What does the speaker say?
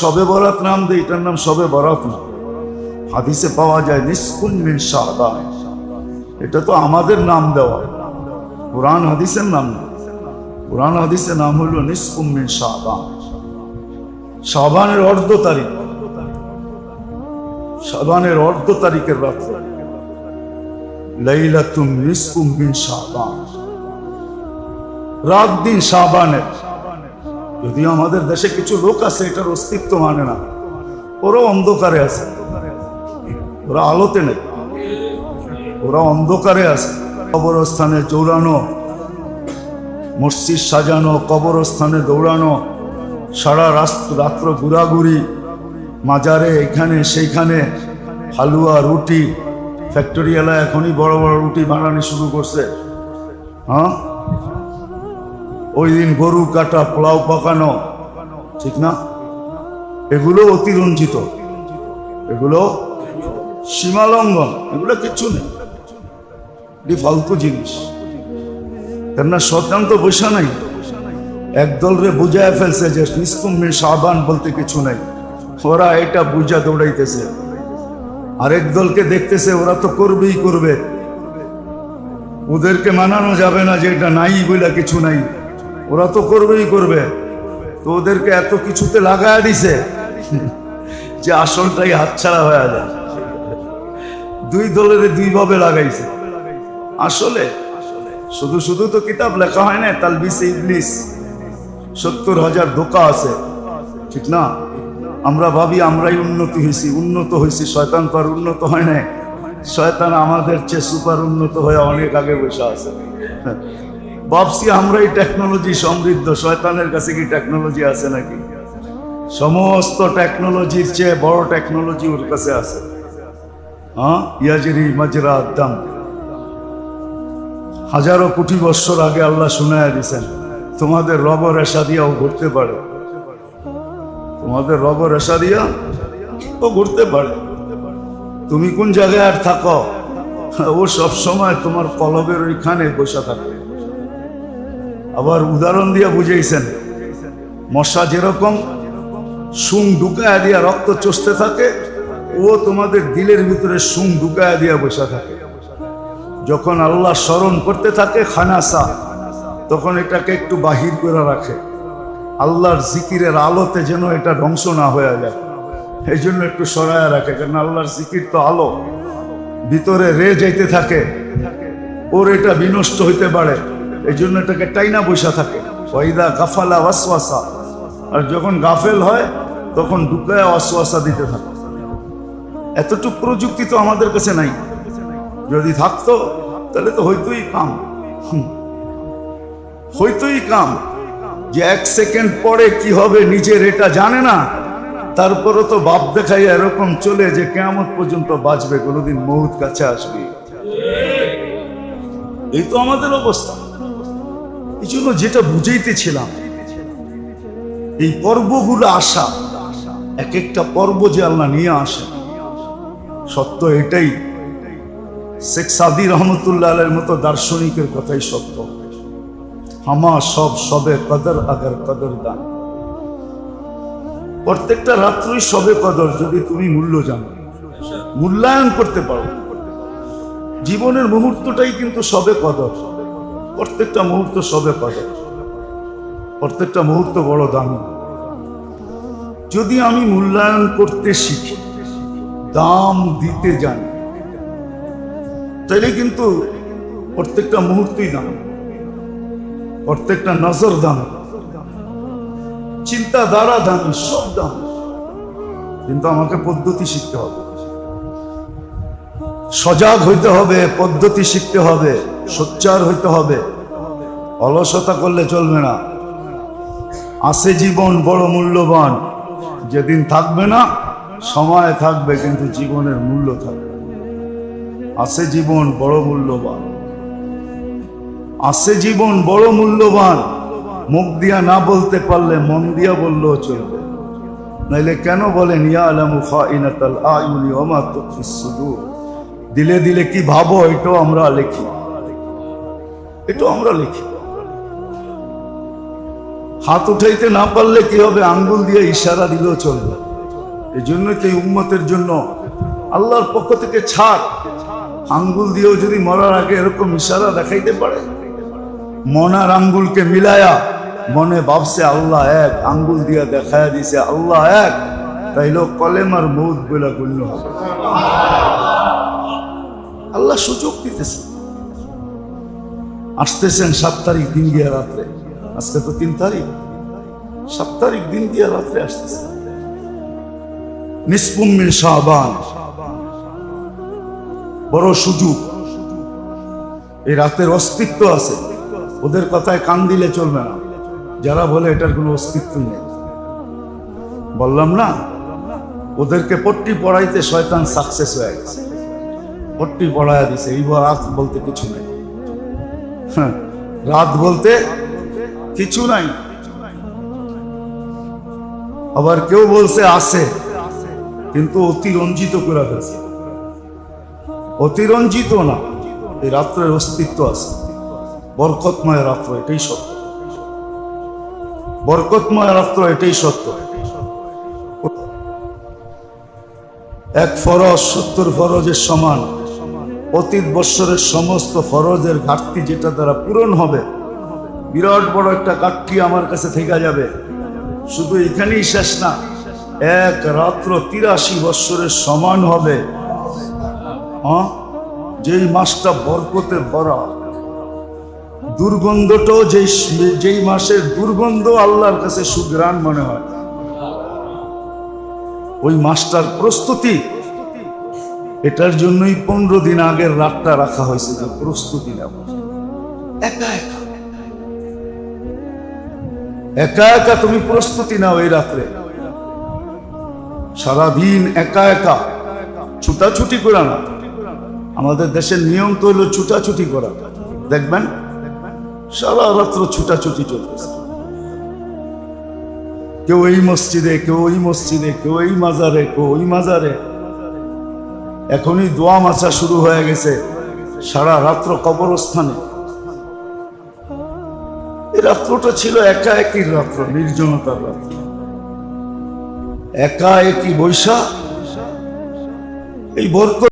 শবে বরাত নাম দেয়, এটার নাম শবে বরাত না। হাদিসে পাওয়া যায় নিসফুন মিন শাবান। এটা তো আমাদের নাম দেওয়া, কোরআন হাদিসের নাম না। কোরআন হাদিসের নাম হলো নিসফুন মিন শাবান। শাবানের অর্ধ তারিখ, শাবানের অর্ধ তারিখের রাত্রে লাইলাতুন নিসফুন মিন শাবান, রাত দিন শাবানের। যদিও আমাদের দেশে কিছু লোক আছে এটার অস্তিত্ব মানে না, ওরা অন্ধকারে আছে, ওরা আলোতে নেই, ওরা অন্ধকারে আছে। কবরস্থানে দৌড়ানো, মসজিদ সাজানো, কবরস্থানে দৌড়ানো, সারা রাত্র ঘোরাঘুরি, মাজারে এখানে সেইখানে, হালুয়া রুটি, ফ্যাক্টরিওয়ালা এখনই বড় বড় রুটি বানানো শুরু করছে। হ্যাঁ, ওই দিন গরু কাটা, পোলাও পাকানো, ঠিক না? এগুলো অতিরঞ্জিত, এগুলো সীমালঙ্ঘন, এগুলো কিচ্ছু নেই, এটি ফালতু জিনিস। কেননা শয়তান তো বসে নাই, একদল রে বুঝায় ফেলছে যে নিসফুম মিন শাবান বলতে কিছু নাই, ওরা এটা বুঝা দৌড়াইতেছে। আরেক দলকে দেখতেছে ওরা তো করবেই করবে, ওদেরকে মানানো যাবে না যে এটা নাই বলে কিছু নাই, ওরা তো করবেই করবে। তো ওদেরকে এত কিছুতে লাগায় দিছে যে আসলটাই হাতছাড়া হয়ে যায়। দুই দলের দুই ভাবে লাগাইছে। আসলে শুধু শুধু তো কিতাব লেখা হয় না, তালবিসে ইবলিস 70,000 ধোঁকা আছে, ঠিক না? আমরা ভাবি আমরাই উন্নত হয়েছি, শয়তান তো আর উন্নত হয় না। শয়তান আমাদের চেয়ে সুপার উন্নত হয়ে অনেক আগে বসে আছে। ভাবছি আমরাই টেকনোলজি সমৃদ্ধ, শয়তানের কাছে কি টেকনোলজি আছে নাকি? সমস্ত টেকনোলজির চেয়ে বড় টেকনোলজি ওর কাছে আছে। হ্যাঁ, ইয়াজরি মাজরা দাম। হাজারো কোটি বছর আগে আল্লাহ শুনায়া দিয়েছেন তোমাদের রব রেশা দিয়াও ঘুরতে পারে, তোমাদের রব রেশা দিয়া ও ঘুরতে পারে। তুমি কোন জায়গায় আর থাকো, ও সব সময় তোমার কলবের ওইখানে বসে থাকে। আবার উদাহরণ দিয়ে বুঝাইছেন, মশা যেরকম শুং ঢুকায়া দিয়া রক্ত চষতে থাকে, ও তোমাদের দিলের ভিতরে শুং ঢুকায়া দিয়া বসে থাকে। যখন আল্লাহ স্মরণ করতে থাকে খানাসা, তখন এটাকে একটু বাহির করে রাখে, আল্লাহর জিকিরের আলোতে যেন এটা ধ্বংস না হয়ে যায়, এই জন্য একটু সরায়া রাখে। কারণ আল্লাহর জিকির তো আলো, ভিতরে রে যাইতে থাকে, ওর এটা বিনষ্ট হইতে পারে, এই জন্য এটাকে টাইনা বসা থাকে। ওয়াইদা গাফালা ওয়াসওয়াসা, আর যখন গাফেল হয় তখন ঢুকায়া ওয়াসওয়াসা দিতে থাকে। এতটুকু প্রযুক্তি তো আমাদের কাছে নাই, যদি থাকতো তাহলে তো হইতোই কাম, হইতোই কাম। যে 1 সেকেন্ড পরে কি হবে নিজের এটা জানে না, তারপরও তো বাপ দেখাই এরকম চলে যে কিয়ামত পর্যন্ত বাঁচবে, কোনোদিন মউত কাছে আসবে। এই তো আমাদের অবস্থা। এই জন্য যেটা বুঝাইতেছিলাম, এই পর্বগুলো আসা, এক একটা পর্ব যে আল্লাহ নিয়ে আসে, সত্য এটাই। শেখ সাদি রহমতুল্লাহ আলাইহির মতো দার্শনিকের কথাই সত্য। হামা সব সবে কদর আগর কদর দান। প্রত্যেকটা রাত্রই সবে কদর, যদি তুমি মূল্য জানো, মূল্যায়ন করতে পারো। জীবনের মুহূর্তটাই কিন্তু সবে কদর, প্রত্যেকটা মুহূর্ত সবে কদর, প্রত্যেকটা মুহূর্ত বড় দামি। যদি আমি মূল্যায়ন করতে শিখি, দাম দিতে জানি, তাইলে কিন্তু প্রত্যেকটা মুহূর্তই দাম, প্রত্যেকটা নজর দাম, চিন্তাধারা দামি, সব দাম। কিন্তু আমাকে পদ্ধতি শিখতে হবে, সজাগ হইতে হবে, পদ্ধতি শিখতে হবে, সোচ্চার হইতে হবে। অলসতা করলে চলবে না। আছে জীবন বড় মূল্যবান, যেদিন থাকবে না, সময় থাকবে কিন্তু জীবনের মূল্য থাকবে। আছে জীবন বড় মূল্যবান, আছে জীবন বড় মূল্যবান। মুখ দিয়া না বলতে পারলে মন দিয়া বললেও চলবে। নাইলে কেন বলেন ইয়ালামু খাইনাতাল আয়ুনি ওয়া মা তুখফিস সুদূর, দিলে দিলে কি ভাবো এটাও আমরা লিখি, এটাও আমরা লিখি। হাত উঠাইতে না পারলে কি হবে, আঙ্গুল দিয়ে ইশারা দিলেও চলবে। এই জন্যই তো এই উম্মতের জন্য আল্লাহর পক্ষ থেকে ছাড়, আঙ্গুল দিয়েও যদি মরার আগে এরকম ইশারা দেখাইতে পারে, মনার আঙ্গুলকে মিলায়া মনে ভাবছে আল্লাহ এক, আঙ্গুল দিয়া দেখায়া দিছে আল্লাহ এক, তাইলেও কলেমার মৌত বলে গণ্য হবে। আল্লাহ সুযোগ দিতেছে। আসতেছেন 7 তারিখ দিন দিয়া রাত্রে, আজকে তো 3 তারিখ, 7 তারিখ দিন দিয়া রাত্রে আসতেছে। নিসফুম মিন শাবান, বড় সুযোগ। এই রাতের অস্তিত্ব আছে, ওদের কথায় কান দিলে চলবে না, যারা বলে এটার কোনো অস্তিত্বই নেই। বললাম না, ওদেরকে পট্টি পড়াইতে শয়তান সাকসেস হয়ে গেছে, পট্টি পড়াইয়া দিছে। এই রাত বলতে কিছু নেই, রাত বলতে কিছু নাই। আবার কেউ বলছে আছে, কিন্তু অতিরঞ্জিত করে ফেলছে। অতিরঞ্জিত না, এই রাত্রের অস্তিত্ব আছে, বরকতময় রাত্র, এটাই সত্য। বরকতময় রাত্র, এটাই সত্য। এক ফরজ 70 ফরজের সমান। অতীত বৎসরের সমস্ত ফরজের ঘাটতি যেটা দ্বারা পূরণ হবে, বিরাট বড় একটা ঘাটতি আমার কাছে থেকে যাবে। শুধু এখানেই শেষ না, এক রাত্র 83 বৎসরের সমান হবে। যেই মাসটা বরকতে ভরা, দুর্গন্ধটাও যেই মাসের দুর্গন্ধ আল্লাহর কাছে সুঘ্রাণ মনে হয়, ওই মাসটার প্রস্তুতি। এটার জন্যই 15 দিন আগের রাতটা রাখা হয়েছে, যে প্রস্তুতি নেব। একা একা একা একা তুমি প্রস্তুতি নাও এই রাত্রে, সারাদিন একা একা, ছুটাছুটি করা না। আমাদের দেশের নিয়ম তো হলো ছুটাছুটি করা। দেখবেন সারা রাত্র ছুটাছুটি চলতেছে, কেউ এই মসজিদে, কেউ ওই মসজিদে, কেউ এই মাজারে, কেউ ওই মাজারে। এখনই দোয়া মাচা শুরু হয়ে গেছে, সারা রাত্র কবরস্থানে। এই রাত্রটা ছিল একা একই রাত্র, নির্জনতার রাত্র। একা একই বৈশা, এই বরকত